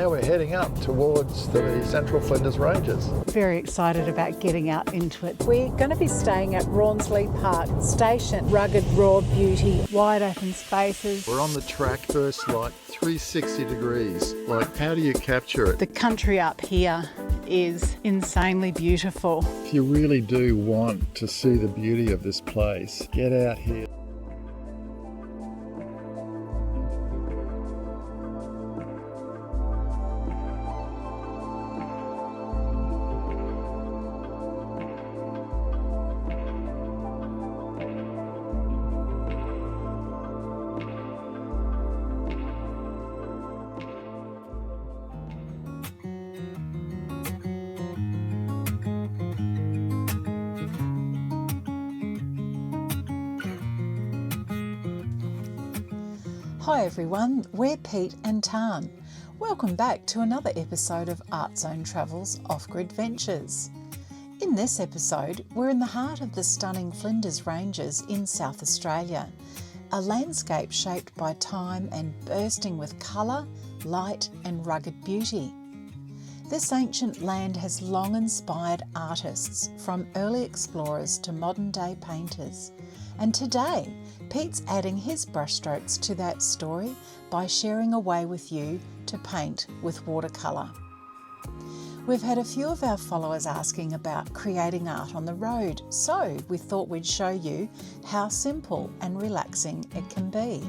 Now we're heading up towards the central Flinders Ranges. Very excited about getting out into it. We're going to be staying at Rawnsley Park Station. Rugged, raw beauty. Wide open spaces. We're on the track first, like 360 degrees. Like, how do you capture it? The country up here is insanely beautiful. If you really do want to see the beauty of this place, get out here. Hi everyone, we're Pete and Tan. Welcome back to another episode of Art Zone Travel's Off-Grid Ventures. In this episode, we're in the heart of the stunning Flinders Ranges in South Australia, a landscape shaped by time and bursting with colour, light and rugged beauty. This ancient land has long inspired artists, from early explorers to modern-day painters, and today Pete's adding his brushstrokes to that story by sharing a way with you to paint with watercolour. We've had a few of our followers asking about creating art on the road, so we thought we'd show you how simple and relaxing it can be.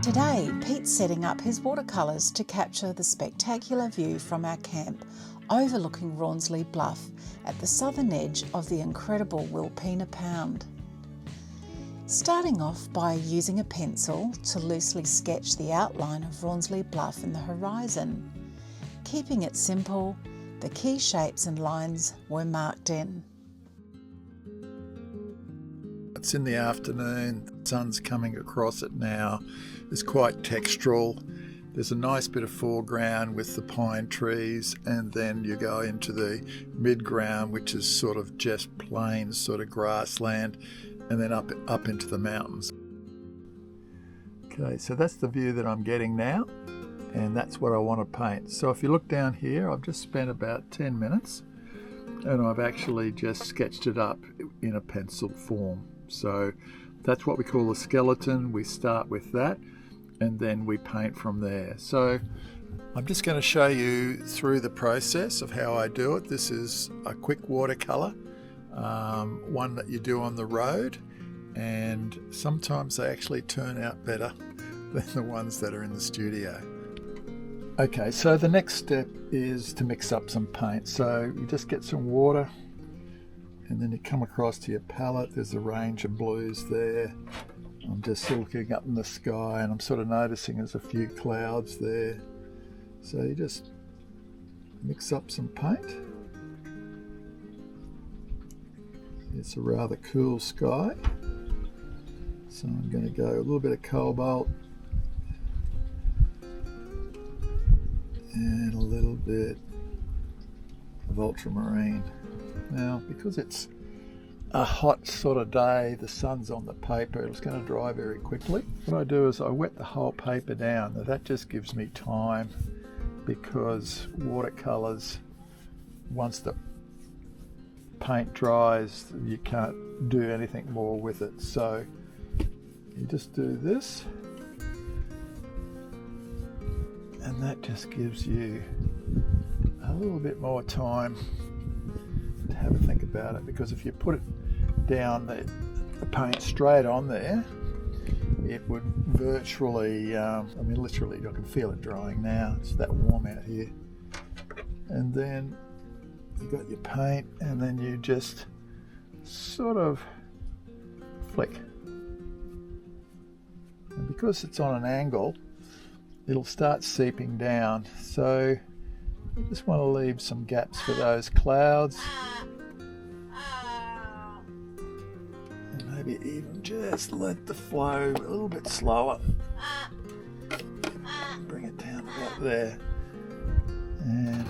Today, Pete's setting up his watercolours to capture the spectacular view from our camp overlooking Rawnsley Bluff at the southern edge of the incredible Wilpena Pound. Starting off by using a pencil to loosely sketch the outline of Rawnsley Bluff in the horizon. Keeping it simple, the key shapes and lines were marked in. It's in the afternoon, the sun's coming across it now. It's quite textural. There's a nice bit of foreground with the pine trees, and then you go into the midground, which is sort of just plain sort of grassland, and then up into the mountains. Okay, so that's the view that I'm getting now, and that's what I want to paint. So if you look down here, I've just spent about 10 minutes, and I've actually just sketched it up in a pencil form. So that's what we call a skeleton. We start with that, and then we paint from there. So I'm just going to show you through the process of how I do it. This is a quick watercolor, one that you do on the road, and sometimes they actually turn out better than the ones that are in the studio. Okay, so the next step is to mix up some paint. So you just get some water, and then you come across to your palette. There's a range of blues there. I'm just looking up in the sky, and I'm sort of noticing there's a few clouds there. So you just mix up some paint. It's a rather cool sky. So I'm going to go a little bit of cobalt and a little bit of ultramarine. Now, because it's a hot sort of day, the sun's on the paper, it's going to dry very quickly. What I do is I wet the whole paper down. Now that just gives me time, because watercolors, once the paint dries, you can't do anything more with it. So you just do this, and that just gives you a little bit more time to have a think about it, because if you put it down, the paint straight on there, it would virtually, literally, I can feel it drying now. It's that warm out here. And then you got your paint, and then you just sort of flick. And because it's on an angle, it'll start seeping down. So you just want to leave some gaps for those clouds. And maybe even just let the flow a little bit slower. Bring it down about there. And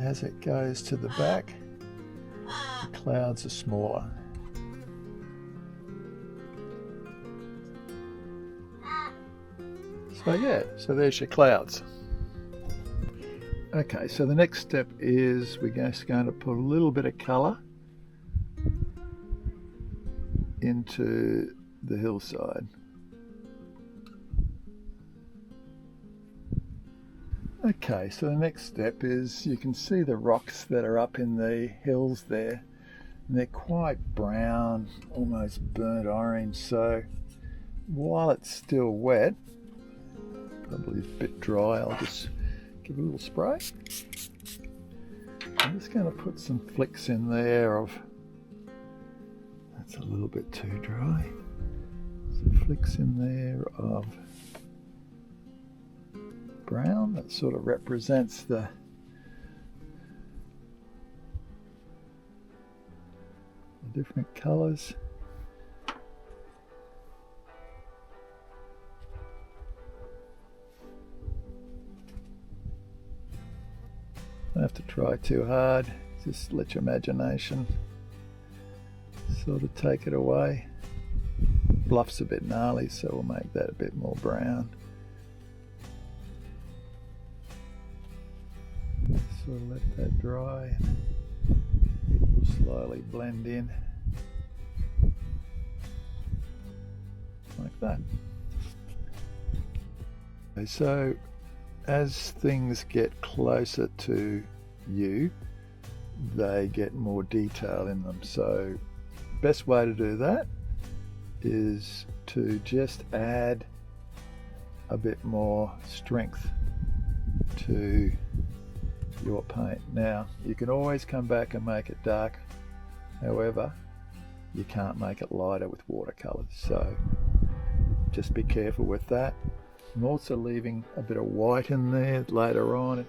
as it goes to the back, the clouds are smaller. So yeah, so there's your clouds. Okay, so the next step is we're just going to put a little bit of colour into the hillside. Okay, so the next step is you can see the rocks that are up in the hills there. And they're quite brown, almost burnt orange. So while it's still wet, probably a bit dry, I'll just give a little spray. I'm just going to put some flicks in there of, that's a little bit too dry. Some flicks in there of brown that sort of represents the different colours. Don't have to try too hard, just let your imagination sort of take it away. Bluff's a bit gnarly, so we'll make that a bit more brown. Sort of let that dry and it will slowly blend in like that. Okay, so as things get closer to you, they get more detail in them. So best way to do that is to just add a bit more strength to your paint. Now you can always come back and make it dark, however you can't make it lighter with watercolors, so just be careful with that. I'm also leaving a bit of white in there later on.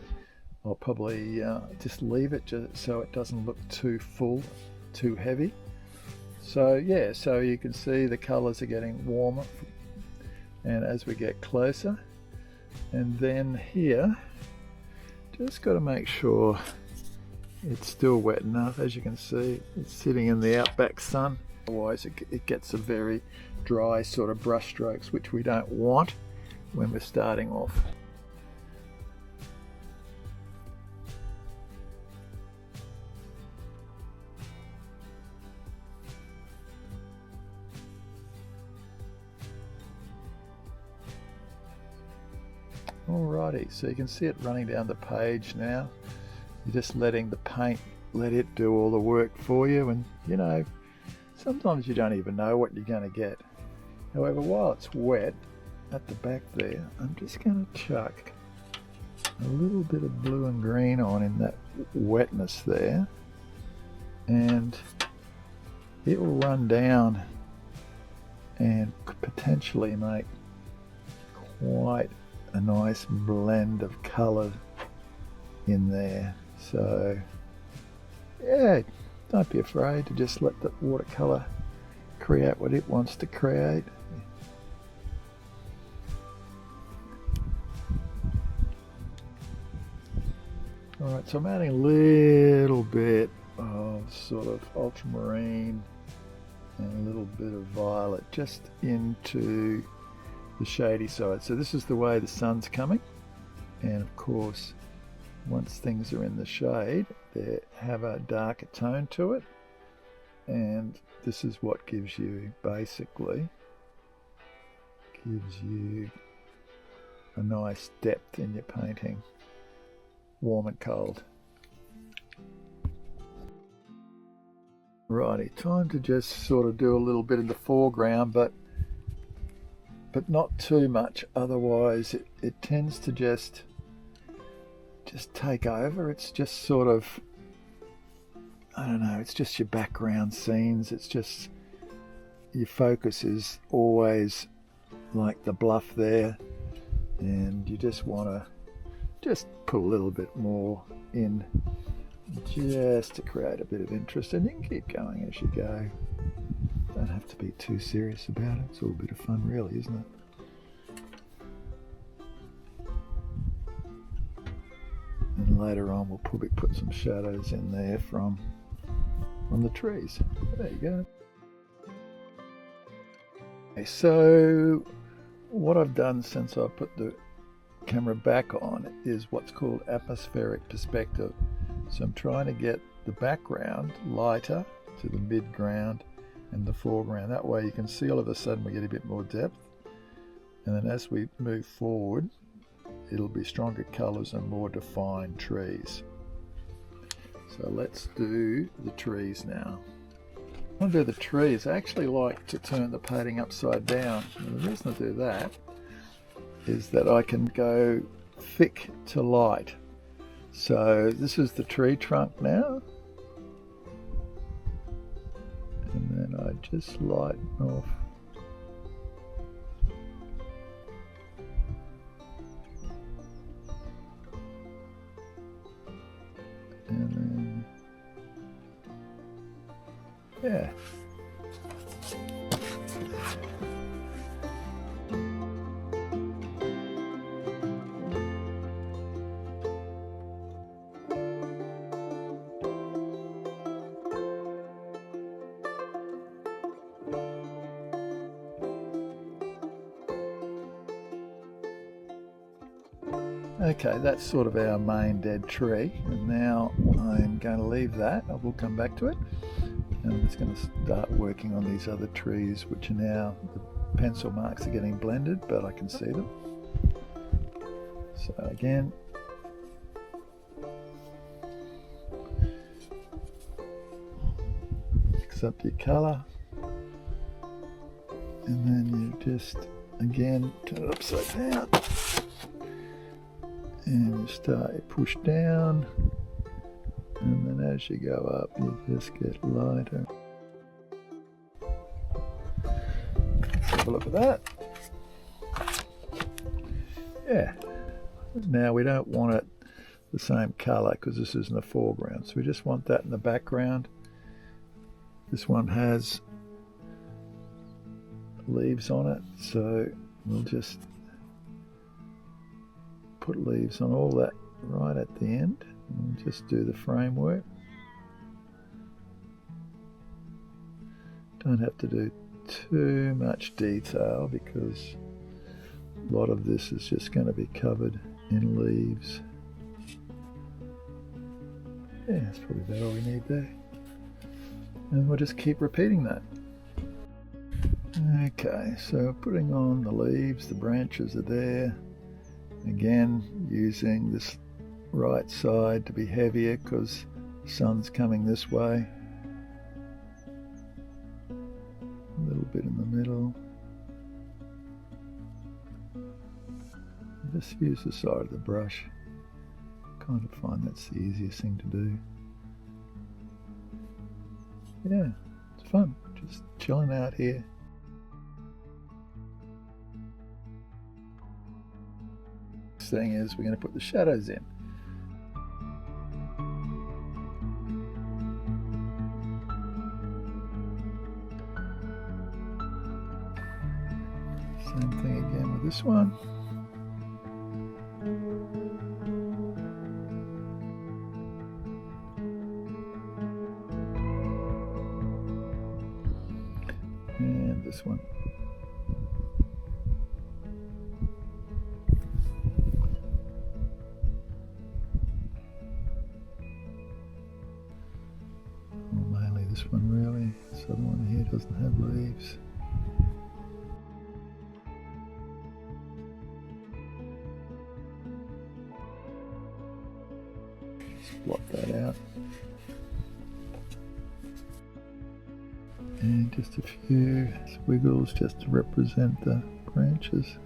I'll probably just leave it just so it doesn't look too full, too heavy. So yeah, so you can see the colors are getting warmer, and as we get closer, and then here just got to make sure it's still wet enough. As you can see, it's sitting in the Outback sun, otherwise it gets a very dry sort of brush strokes, which we don't want when we're starting off. Alrighty, so you can see it running down the page now. You're just letting the paint, let it do all the work for you, and you know, sometimes you don't even know what you're going to get. However, while it's wet at the back there, I'm just going to chuck a little bit of blue and green on in that wetness there, and it will run down and potentially make quite a nice blend of colour in there. So yeah, don't be afraid to just let the watercolour create what it wants to create. Alright, so I'm adding a little bit of sort of ultramarine and a little bit of violet just into the shady side. So this is the way the sun's coming, and of course once things are in the shade they have a darker tone to it, and this is what gives you, basically gives you a nice depth in your painting, warm and cold. Righty, time to just sort of do a little bit in the foreground, but not too much, otherwise it tends to just take over. It's just sort of, I don't know, it's just your background scenes. It's just your focus is always like the bluff there, and you just want to just put a little bit more in just to create a bit of interest, and you can keep going as you go. Don't have to be too serious about it. It's all a bit of fun, really, isn't it? And later on we'll probably put some shadows in there from the trees. There you go. Okay, so what I've done since I put the camera back on is what's called atmospheric perspective. So I'm trying to get the background lighter to the midground and the foreground. That way you can see all of a sudden we get a bit more depth. And then as we move forward, it'll be stronger colors and more defined trees. So let's do the trees now. When I do the trees, I actually like to turn the painting upside down. And the reason I do that is that I can go thick to light. So this is the tree trunk now. And then I just lighten off. And then, yeah. Okay, that's sort of our main dead tree, and now I'm going to leave that. I will come back to it, and I'm just going to start working on these other trees, which are now, the pencil marks are getting blended, but I can see them. So again, mix up your colour, and then you just, again, turn it upside down. And you start, you push down, and then as you go up, you just get lighter. Let's have a look at that. Yeah. Now we don't want it the same colour because this is in the foreground, so we just want that in the background. This one has leaves on it, so we'll just put leaves on all that right at the end, and we'll just do the framework. Don't have to do too much detail because a lot of this is just going to be covered in leaves. Yeah, that's probably about all we need there. And we'll just keep repeating that. Okay, so putting on the leaves, the branches are there. Again, using this right side to be heavier because the sun's coming this way. A little bit in the middle. Just use the side of the brush. Kind of find that's the easiest thing to do. Yeah, it's fun. Just chilling out here. Thing is we're going to put the shadows in. Same thing again with this one. And this one. This one really, this other one here doesn't have leaves. Just blot that out. And just a few squiggles just to represent the branches.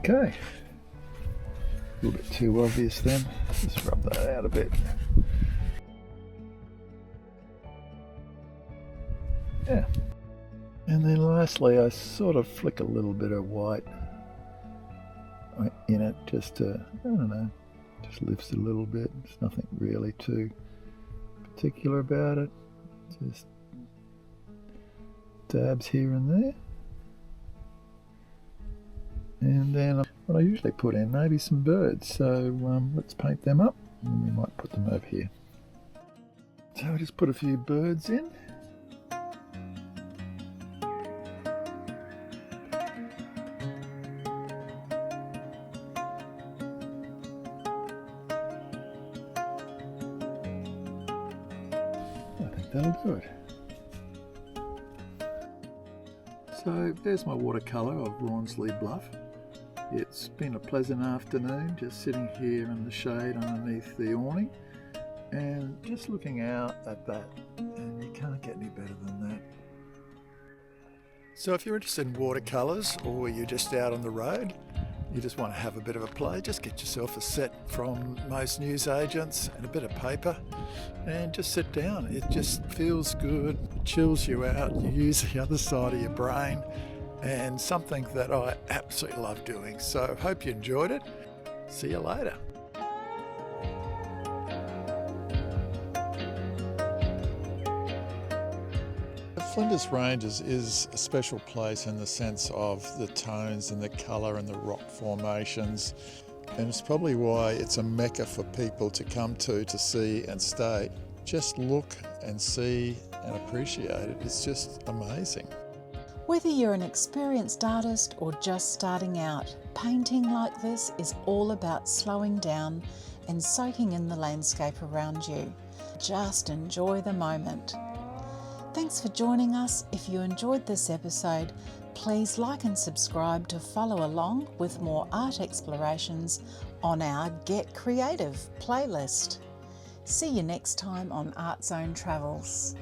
Okay, a little bit too obvious then. Just rub that out a bit. Yeah. And then lastly, I sort of flick a little bit of white in it just to, I don't know, just lifts it a little bit. There's nothing really too particular about it. Just dabs here and there. And then what I usually put in, maybe some birds. So let's paint them up, and we might put them over here. So I just put a few birds in. I think that'll do it. So there's my watercolour of Rawnsley Bluff. It's been a pleasant afternoon just sitting here in the shade underneath the awning and just looking out at that, and you can't get any better than that. So if you're interested in watercolours, or you're just out on the road, you just want to have a bit of a play, just get yourself a set from most newsagents and a bit of paper and just sit down. It just feels good, chills you out, you use the other side of your brain, and something that I absolutely love doing. So I hope you enjoyed it. See you later. Flinders Ranges is a special place in the sense of the tones and the colour and the rock formations, and it's probably why it's a mecca for people to come to see and stay. Just look and see and appreciate it. It's just amazing. Whether you're an experienced artist or just starting out, painting like this is all about slowing down and soaking in the landscape around you. Just enjoy the moment. Thanks for joining us. If you enjoyed this episode, please like and subscribe to follow along with more art explorations on our Get Creative playlist. See you next time on Art Zone Travels.